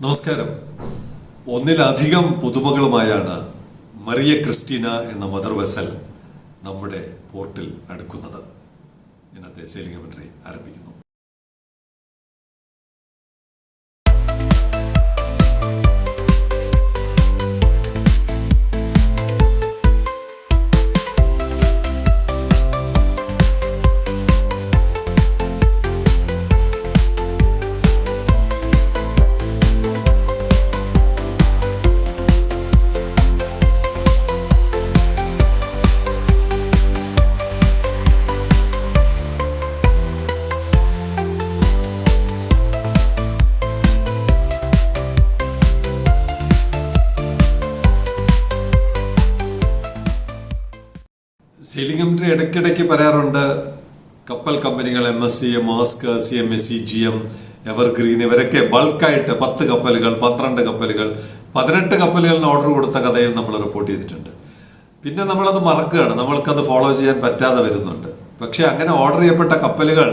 നമസ്കാരം. ഒന്നിലധികം പുതുമകളുമായാണ് മറിയ ക്രിസ്റ്റീന എന്ന മദർ വെസൽ നമ്മുടെ പോർട്ടിൽ അടുക്കുന്നത്. ഇന്നത്തെ സെയിലിംഗ് കമന്ററി ആരംഭിക്കുന്നു. സെയിലിംഗ് കമന്ററി ഇടയ്ക്കിടയ്ക്ക് പറയാറുണ്ട്, കപ്പൽ കമ്പനികൾ MSC, mask, CMSC, GM, evergreen ഇവരൊക്കെ ബൾക്കായിട്ട് 10 കപ്പലുകൾ, 12 കപ്പലുകൾ, 18 കപ്പലുകളിന് ഓർഡർ കൊടുത്ത കഥയും നമ്മൾ റിപ്പോർട്ട് ചെയ്തിട്ടുണ്ട്. പിന്നെ നമ്മളത് മറക്കുകയാണ്, നമ്മൾക്കത് ഫോളോ ചെയ്യാൻ പറ്റാതെ വരുന്നുണ്ട്. പക്ഷെ അങ്ങനെ ഓർഡർ ചെയ്യപ്പെട്ട കപ്പലുകൾ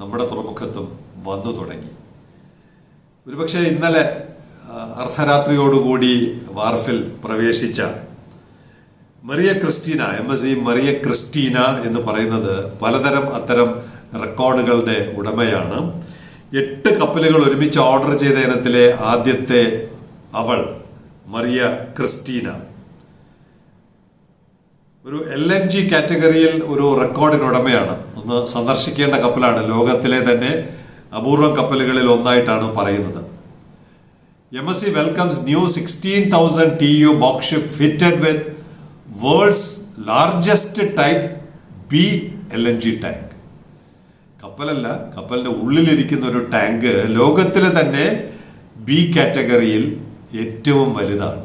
നമ്മുടെ തുറമുഖത്തും വന്നു തുടങ്ങി. ഒരുപക്ഷെ ഇന്നലെ അർദ്ധരാത്രിയോടുകൂടി വാർഫിൽ പ്രവേശിച്ച Maria Cristina, MSC Maria Cristina എന്ന് പറയുന്നത് പലതരം അത്തരം റെക്കോർഡുകളുടെ ഉടമയാണ്. 8 കപ്പലുകൾ ഒരുമിച്ച് ഓർഡർ ചെയ്ത ഇനത്തിലെ ആദ്യത്തെ അവൾ മറിയ ക്രിസ്റ്റീന ഒരു LNG കാറ്റഗറിയിൽ ഒരു റെക്കോർഡിനുടമയാണ്. ഒന്ന് സന്ദർശിക്കേണ്ട കപ്പലാണ്. ലോകത്തിലെ തന്നെ അപൂർവം കപ്പലുകളിൽ ഒന്നായിട്ടാണ് പറയുന്നത്. MSC welcomes new 16,000 TEU box ship fitted with world's largest type B LNG tank. കപ്പലല്ല, കപ്പലിന്റെ ഉള്ളിലിരിക്കുന്ന ഒരു ടാങ്ക് ലോകത്തിലെ തന്നെ B കാറ്റഗറിയിൽ ഏറ്റവും വലുതാണ്.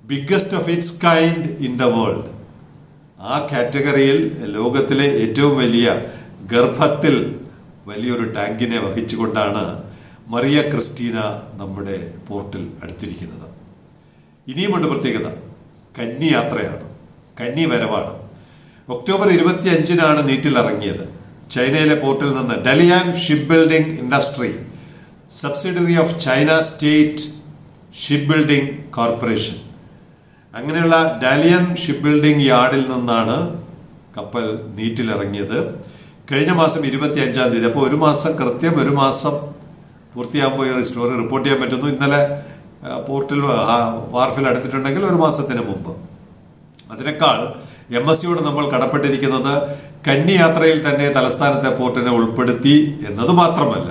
Biggest of its kind in the world. ആ കാറ്റഗറിയിൽ ലോകത്തിലെ ഏറ്റവും വലിയ ഗർഭത്തിൽ വലിയൊരു ടാങ്കിനെ വഹിച്ചുകൊണ്ടാണ് മറിയ ക്രിസ്റ്റീന നമ്മുടെ പോർട്ടിൽ അടുത്തിരിക്കുന്നത്. ഇനിയുമുണ്ട് പ്രത്യേകത. കന്നി യാത്രയാണ്, കന്നി വരവാണ്. ഒക്ടോബർ 25-നാണ് നീറ്റിൽ ഇറങ്ങിയത്. ചൈനയിലെ പോർട്ടിൽ നിന്ന് Dalian shipbuilding industry, subsidiary of China state shipbuilding corporation, അങ്ങനെയുള്ള ഡാലിയൻ ഷിപ്പ് ബിൽഡിംഗ് യാർഡിൽ നിന്നാണ് കപ്പൽ നീറ്റിലിറങ്ങിയത്. കഴിഞ്ഞ മാസം 25-ാം തീയതി. അപ്പോൾ ഒരു മാസം പൂർത്തിയാകുമ്പോൾ ഈ സ്റ്റോറി റിപ്പോർട്ട് ചെയ്യാൻ പറ്റുന്നു. ഇന്നലെ പോർട്ടിൽ വാർഫിൽ അടുത്തിട്ടുണ്ടെങ്കിൽ ഒരു മാസത്തിന് മുമ്പ്. അതിനേക്കാൾ MSCയോട് നമ്മൾ കടപ്പെട്ടിരിക്കുന്നത് കന്നി യാത്രയിൽ തന്നെ തലസ്ഥാനത്തെ പോർട്ടിനെ ഉൾപ്പെടുത്തി എന്നത് മാത്രമല്ല,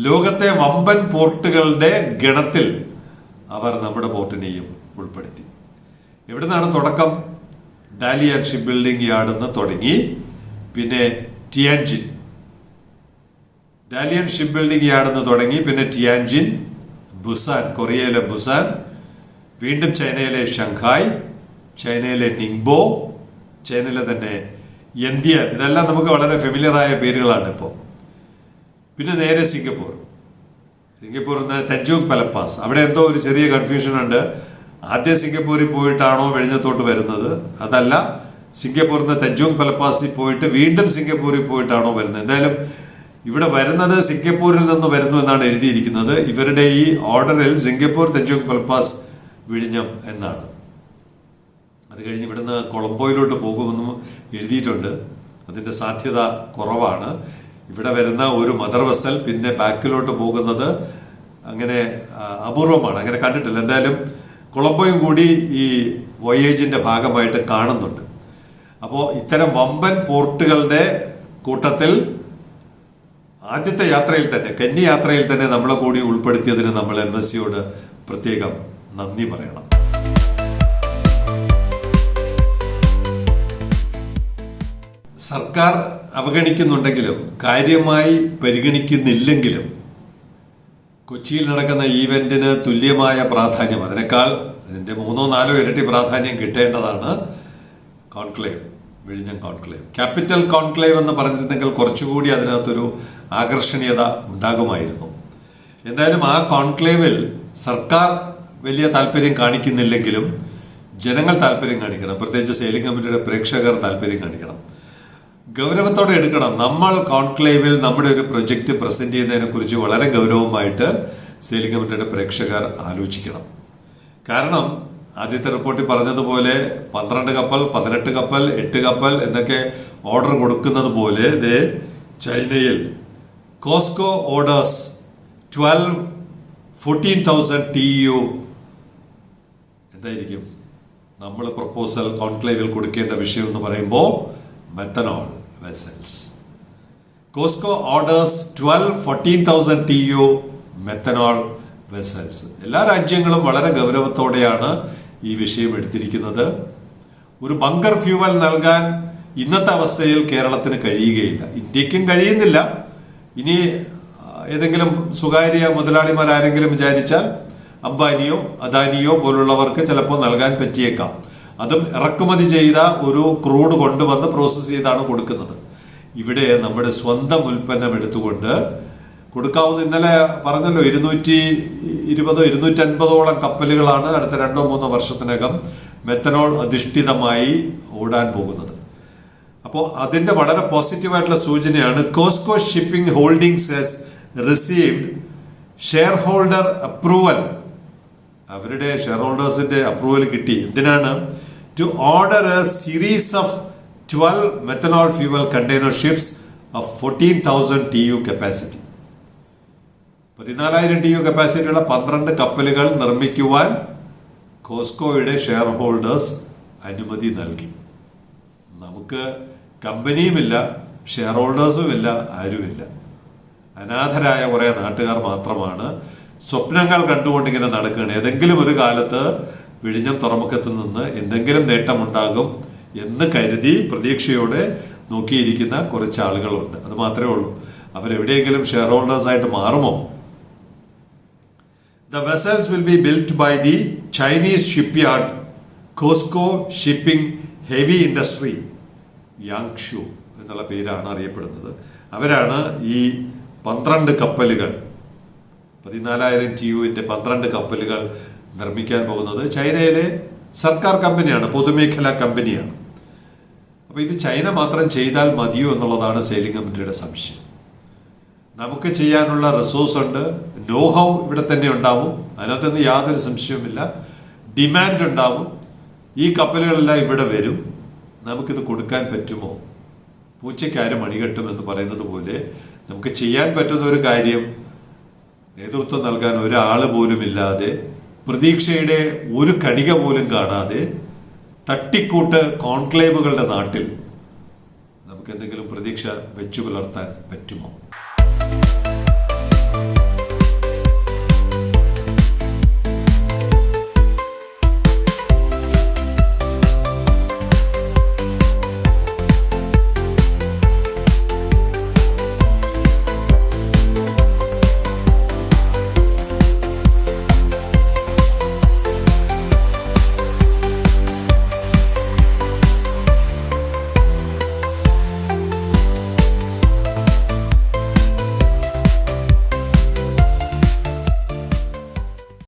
ലോകത്തെ വമ്പൻ പോർട്ടുകളുടെ ഗണത്തിൽ അവർ നമ്മുടെ പോർട്ടിനെയും ഉൾപ്പെടുത്തി. എവിടുന്നാണ് തുടക്കം? ഡാലിയൻ ഷിപ്പ് ബിൽഡിംഗ് യാർഡിൽ നിന്ന് തുടങ്ങി, പിന്നെ ടിയാൻജിൻ, ഡാലിയൻ ഷിപ്പ് ബിൽഡിംഗ് യാർഡിൽ നിന്ന് തുടങ്ങി, പിന്നെ ടിയാൻജിൻ, ബുസാൻ, കൊറിയയിലെ ബുസാൻ, വീണ്ടും ചൈനയിലെ ഷങ്ഹായ്, ചൈനയിലെ നിങ്ബോ, ചൈനയിലെ തന്നെ യന്തിയാൻ. ഇതെല്ലാം നമുക്ക് വളരെ ഫെമിലിയറായ പേരുകളാണ് ഇപ്പോൾ. പിന്നെ നേരെ സിംഗപ്പൂരിൽ നിന്ന് തഞ്ചൂങ് പലപ്പാസ്. അവിടെ എന്തോ ഒരു ചെറിയ കൺഫ്യൂഷൻ ഉണ്ട്. ആദ്യം സിംഗപ്പൂരിൽ പോയിട്ടാണോ വെഴിഞ്ഞത്തോട്ട് വരുന്നത്, അതല്ല സിംഗപ്പൂരിൽ നിന്ന് തഞ്ചൂങ് പലപ്പാസിൽ പോയിട്ട് വീണ്ടും സിംഗപ്പൂരിൽ പോയിട്ടാണോ വരുന്നത്. എന്തായാലും ഇവിടെ വരുന്നത് സിംഗപ്പൂരിൽ നിന്ന് വരുന്നു എന്നാണ് എഴുതിയിരിക്കുന്നത്. ഇവരുടെ ഈ ഓർഡറിൽ സിംഗപ്പൂർ, തഞ്ചൂങ് പലപ്പാസ്, വിഴിഞ്ഞം എന്നാണ്. അത് കഴിഞ്ഞ് ഇവിടുന്ന് കൊളംബോയിലോട്ട് പോകുമെന്നും എഴുതിയിട്ടുണ്ട്. അതിൻ്റെ സാധ്യത കുറവാണ്. ഇവിടെ വരുന്ന ഒരു മദർ വെസൽ പിന്നെ ബാക്കിലോട്ട് പോകുന്നത് അങ്ങനെ അപൂർവമാണ്, അങ്ങനെ കണ്ടിട്ടില്ല. എന്തായാലും കൊളംബോയും കൂടി ഈ വോയേജിൻ്റെ ഭാഗമായിട്ട് കാണുന്നുണ്ട്. അപ്പോൾ ഇത്തരം വമ്പൻ പോർട്ടുകളുടെ കൂട്ടത്തിൽ ആദ്യത്തെ യാത്രയിൽ തന്നെ, കന്നി യാത്രയിൽ തന്നെ നമ്മളെ കൂടി ഉൾപ്പെടുത്തിയതിന് നമ്മൾ MSCയോട് പ്രത്യേകം നന്ദി പറയണം. സർക്കാർ അവഗണിക്കുന്നുണ്ടെങ്കിലും കാര്യമായി പരിഗണിക്കുന്നില്ലെങ്കിലും കൊച്ചിയിൽ നടക്കുന്ന ഈവെന്റിന് തുല്യമായ പ്രാധാന്യം, അതിനേക്കാൾ ഇതിൻ്റെ 3-4 ഇരട്ടി പ്രാധാന്യം കിട്ടേണ്ടതാണ് കോൺക്ലേവ്, വിഴിഞ്ഞം കോൺക്ലേവ്. ക്യാപിറ്റൽ കോൺക്ലേവ് എന്ന് പറഞ്ഞിരുന്നെങ്കിൽ കുറച്ചുകൂടി അതിനകത്തൊരു ആകർഷണീയത ഉണ്ടാകുമായിരുന്നു. എന്തായാലും ആ കോൺക്ലേവിൽ സർക്കാർ വലിയ താല്പര്യം കാണിക്കുന്നില്ലെങ്കിലും ജനങ്ങൾ താല്പര്യം കാണിക്കണം. പ്രത്യേകിച്ച് സെയിലിംഗ് കമ്മിറ്റിയുടെ പ്രേക്ഷകർ താല്പര്യം കാണിക്കണം. ഗൗരവത്തോടെ എടുക്കണം. നമ്മൾ കോൺക്ലേവിൽ നമ്മുടെ ഒരു പ്രൊജക്റ്റ് പ്രസന്റ് ചെയ്യുന്നതിനെ കുറിച്ച് വളരെ ഗൗരവമായിട്ട് സെയിലിംഗ് കമ്മിറ്റിയുടെ പ്രേക്ഷകർ ആലോചിക്കണം. കാരണം ആദ്യത്തെ റിപ്പോർട്ടിൽ പറഞ്ഞതുപോലെ 12 കപ്പൽ, 18 കപ്പൽ, 8 കപ്പൽ എന്നൊക്കെ ഓർഡർ കൊടുക്കുന്നത് പോലെ ചൈനയിൽ കോസ്കോ ഓർഡേഴ്സ് 14,000 TEU. എന്തായിരിക്കും നമ്മൾ പ്രപ്പോസൽ കോൺക്ലേവിൽ കൊടുക്കേണ്ട വിഷയം എന്ന് പറയുമ്പോൾ methanol vessels. Costco orders 14,000 TEU methanol vessels. എല്ലാ രാജ്യങ്ങളും വളരെ ഗൗരവത്തോടെയാണ് ഈ വിഷയം എടുത്തിരിക്കുന്നത്. ഒരു ബങ്കർ ഫ്യൂവൽ നൽകാൻ ഇന്നത്തെ അവസ്ഥയിൽ കേരളത്തിന് കഴിയുകയില്ല, ഇന്ത്യക്കും കഴിയുന്നില്ല. ഇനി ഏതെങ്കിലും സ്വകാര്യ മുതലാളിമാരാരെങ്കിലും വിചാരിച്ചാൽ അംബാനിയോ അദാനിയോ പോലുള്ളവർക്ക് ചിലപ്പോൾ നൽകാൻ പറ്റിയേക്കാം. അതും ഇറക്കുമതി ചെയ്ത ഒരു ക്രൂഡ് കൊണ്ടുവന്ന് പ്രോസസ്സ് ചെയ്താണ് കൊടുക്കുന്നത്. ഇവിടെ നമ്മുടെ സ്വന്തം ഉൽപ്പന്നം എടുത്തുകൊണ്ട് കൊടുക്കാവുന്ന, ഇന്നലെ പറഞ്ഞല്ലോ 220-250 കപ്പലുകളാണ് അടുത്ത 2-3 വർഷത്തിനകം മെത്തനോൾ അധിഷ്ഠിതമായി ഓടാൻ പോകുന്നത്. അപ്പോൾ അതിൻ്റെ വളരെ പോസിറ്റീവായിട്ടുള്ള സൂചനയാണ്. Cosco shipping holdings has received share holder approval. അവരുടെ ഷെയർ ഹോൾഡേഴ്സിന്റെ അപ്രൂവൽ കിട്ടി. എന്തിനാണ്? To order a series of 12 methanol fuel container ships of 14,000 TEU capacity. 14,000 TEU കപ്പാസിറ്റിയുള്ള 12 കപ്പലുകൾ നിർമ്മിക്കുവാൻ കോസ്കോയുടെ ഷെയർ ഹോൾഡേഴ്സ് അനുമതി നൽകി. നമുക്ക് കമ്പനിയുമില്ല, ഷെയർ ഹോൾഡേഴ്സുമില്ല, ആരുമില്ല. അനാഥരായ കുറേ നാട്ടുകാർ മാത്രമാണ് സ്വപ്നങ്ങൾ കണ്ടുകൊണ്ടിങ്ങനെ നടക്കുകയാണ്. ഏതെങ്കിലും ഒരു കാലത്ത് വിഴിഞ്ഞം തുറമുഖത്ത് നിന്ന് എന്തെങ്കിലും നേട്ടമുണ്ടാകും എന്ന് കരുതി പ്രതീക്ഷയോടെ നോക്കിയിരിക്കുന്ന കുറച്ച് ആളുകളുണ്ട്. അത് മാത്രമേ ഉള്ളൂ. അവരെവിടെയെങ്കിലും ഷെയർ ഹോൾഡേഴ്സായിട്ട് മാറുമോ? The vessels will be built by the Chinese shipyard COSCO Shipping Heavy Industry, യാങ്ഷു എന്നുള്ള പേരാണ് അറിയപ്പെടുന്നത്. അവരാണ് ഈ 12 കപ്പലുകൾ, 14,000 TEUവിൻ്റെ 12 കപ്പലുകൾ നിർമ്മിക്കാൻ പോകുന്നത്. ചൈനയിലെ സർക്കാർ കമ്പനിയാണ്, പൊതുമേഖലാ കമ്പനിയാണ്. അപ്പോൾ ഇത് ചൈന മാത്രം ചെയ്താൽ മതിയോ എന്നുള്ളതാണ് സെയിലിംഗ് കമ്മിറ്റിയുടെ സംശയം. നമുക്ക് ചെയ്യാനുള്ള റിസോഴ്സ് ഉണ്ട്, നോ ഹൗ ഇവിടെ തന്നെ ഉണ്ടാവും, അതിനകത്തുനിന്ന് യാതൊരു സംശയവുമില്ല. ഡിമാൻഡ് ഉണ്ടാവും, ഈ കപ്പലുകളെല്ലാം ഇവിടെ വരും. നമുക്കിത് കൊടുക്കാൻ പറ്റുമോ? പൂച്ചയ്ക്കാര് മണികെട്ടും എന്ന് പറയുന്നത് പോലെ നമുക്ക് ചെയ്യാൻ പറ്റുന്ന ഒരു കാര്യം നേതൃത്വം നൽകാൻ ഒരാൾ പോലും ഇല്ലാതെ, പ്രതീക്ഷയുടെ ഒരു കണിക പോലും കാണാതെ, തട്ടിക്കൂട്ട് കോൺക്ലേവുകളുടെ നാട്ടിൽ നമുക്ക് എന്തെങ്കിലും പ്രതീക്ഷ വെച്ചു പുലർത്താൻ പറ്റുമോ?